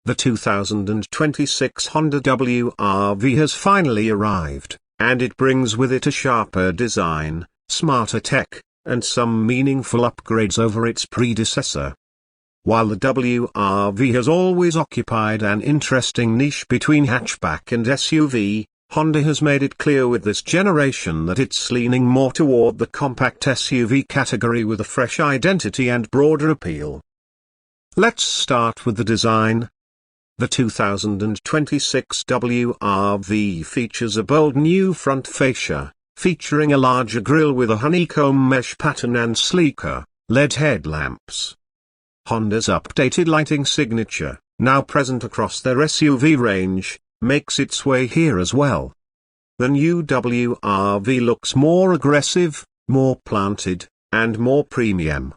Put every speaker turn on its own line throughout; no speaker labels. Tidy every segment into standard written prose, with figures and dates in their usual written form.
the 2026 Honda WR-V has finally arrived, and it brings with it a sharper design, smarter tech, and some meaningful upgrades over its predecessor. While the WR-V has always occupied an interesting niche between hatchback and SUV, Honda has made it clear with this generation that it's leaning more toward the compact SUV category with a fresh identity and broader appeal. Let's start with the design. The 2026 WR-V features a bold new front fascia, featuring a larger grille with a honeycomb mesh pattern and sleeker, LED headlamps. Honda's updated lighting signature, now present across their SUV range, makes its way here as well. The new WR-V looks more aggressive, more planted, and more premium.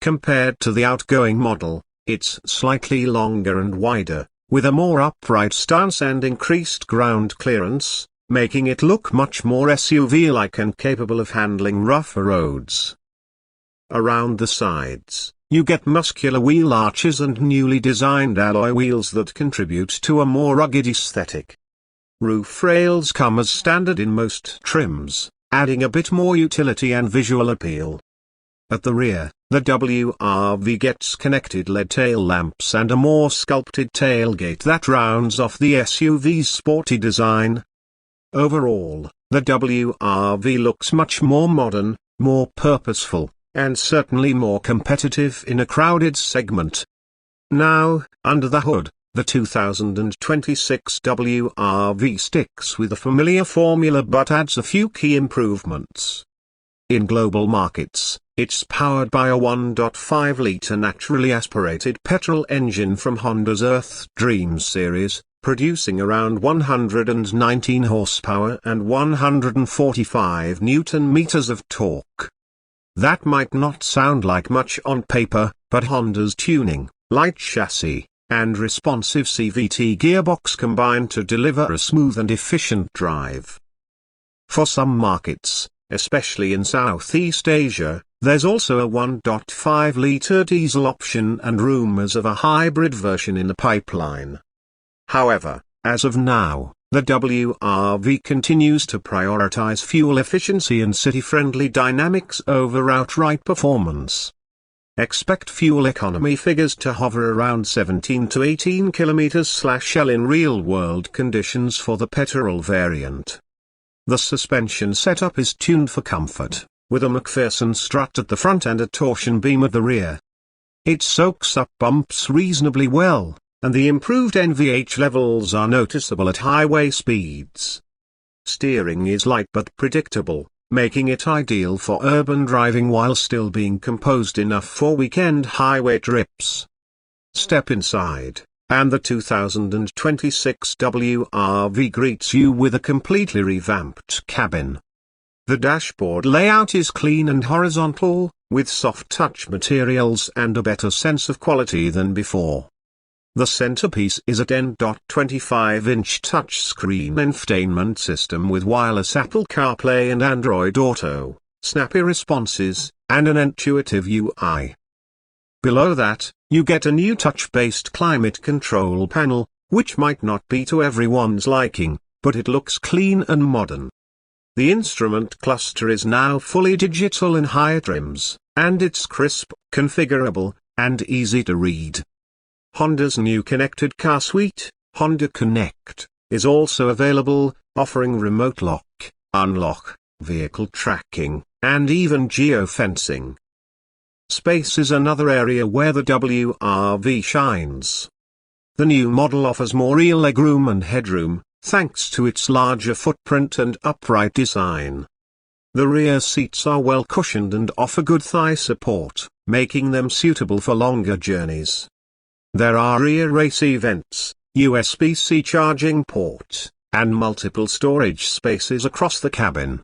Compared to the outgoing model, it's slightly longer and wider, with a more upright stance and increased ground clearance, making it look much more SUV-like and capable of handling rougher roads. Around the sides, you get muscular wheel arches and newly designed alloy wheels that contribute to a more rugged aesthetic. Roof rails come as standard in most trims, adding a bit more utility and visual appeal. At the rear, the WR-V gets connected LED tail lamps and a more sculpted tailgate that rounds off the SUV's sporty design. Overall, the WR-V looks much more modern, more purposeful, and certainly more competitive in a crowded segment. Now, under the hood, the 2026 WR-V sticks with a familiar formula but adds a few key improvements. In global markets, it's powered by a 1.5-litre naturally aspirated petrol engine from Honda's Earth Dream series, producing around 119 horsepower and 145 Nm of torque. That might not sound like much on paper, but Honda's tuning, light chassis, and responsive CVT gearbox combine to deliver a smooth and efficient drive. For some markets, especially in Southeast Asia, there's also a 1.5-litre diesel option and rumors of a hybrid version in the pipeline. However, as of now, the WR-V continues to prioritize fuel efficiency and city-friendly dynamics over outright performance. Expect fuel economy figures to hover around 17 to 18 km/L in real-world conditions for the petrol variant. The suspension setup is tuned for comfort, with a McPherson strut at the front and a torsion beam at the rear. It soaks up bumps reasonably well, and the improved NVH levels are noticeable at highway speeds. Steering is light but predictable, making it ideal for urban driving while still being composed enough for weekend highway trips. Step inside, and the 2026 WR-V greets you with a completely revamped cabin. The dashboard layout is clean and horizontal, with soft touch materials and a better sense of quality than before. The centerpiece is a 10.25-inch touchscreen infotainment system with wireless Apple CarPlay and Android Auto, snappy responses, and an intuitive UI. Below that, you get a new touch-based climate control panel, which might not be to everyone's liking, but it looks clean and modern. The instrument cluster is now fully digital in higher trims, and it's crisp, configurable, and easy to read. Honda's new connected car suite, Honda Connect, is also available, offering remote lock, unlock, vehicle tracking, and even geofencing. Space is another area where the WR-V shines. The new model offers more real legroom and headroom, thanks to its larger footprint and upright design. The rear seats are well cushioned and offer good thigh support, making them suitable for longer journeys. There are rear AC vents, USB-C charging port, and multiple storage spaces across the cabin.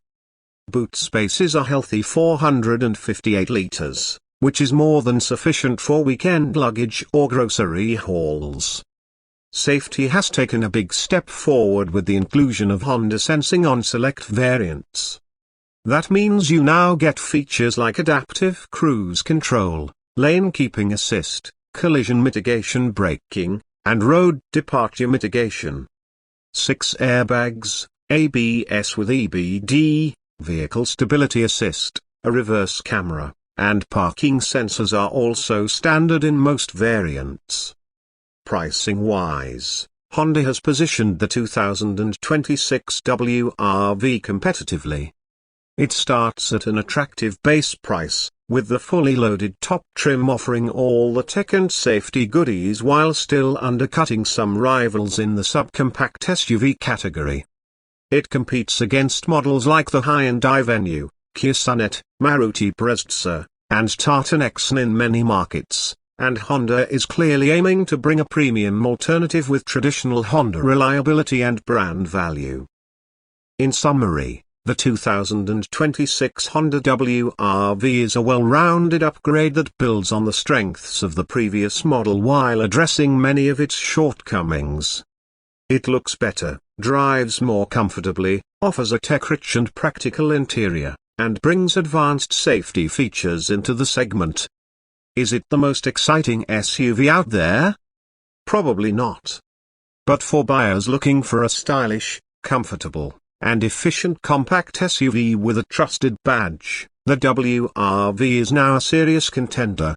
Boot space is a healthy 458 litres, which is more than sufficient for weekend luggage or grocery hauls. Safety has taken a big step forward with the inclusion of Honda sensing on select variants. That means you now get features like adaptive cruise control, lane keeping assist, collision mitigation braking, and road departure mitigation. 6 airbags, ABS with EBD, vehicle stability assist, a reverse camera, and parking sensors are also standard in most variants. Pricing-wise, Honda has positioned the 2026 WR-V competitively. It starts at an attractive base price, with the fully loaded top trim offering all the tech and safety goodies while still undercutting some rivals in the subcompact SUV category. It competes against models like the Hyundai Venue, Kia Sonet, Maruti Brezza, and Tata Nexon in many markets, and Honda is clearly aiming to bring a premium alternative with traditional Honda reliability and brand value. In summary, the 2026 Honda WR-V is a well-rounded upgrade that builds on the strengths of the previous model while addressing many of its shortcomings. It looks better, drives more comfortably, offers a tech-rich and practical interior, and brings advanced safety features into the segment. Is it the most exciting SUV out there? Probably not. But for buyers looking for a stylish, comfortable, and efficient compact SUV with a trusted badge, the WR-V is now a serious contender.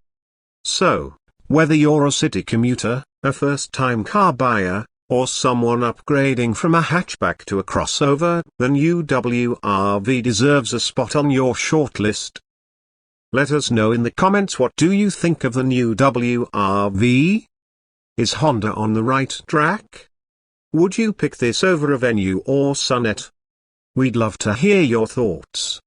So, whether you're a city commuter, a first-time car buyer, or someone upgrading from a hatchback to a crossover, the new WR-V deserves a spot on your shortlist. Let us know in the comments, what do you think of the new WR-V? Is Honda on the right track? Would you pick this over a Venue or Sonet? We'd love to hear your thoughts.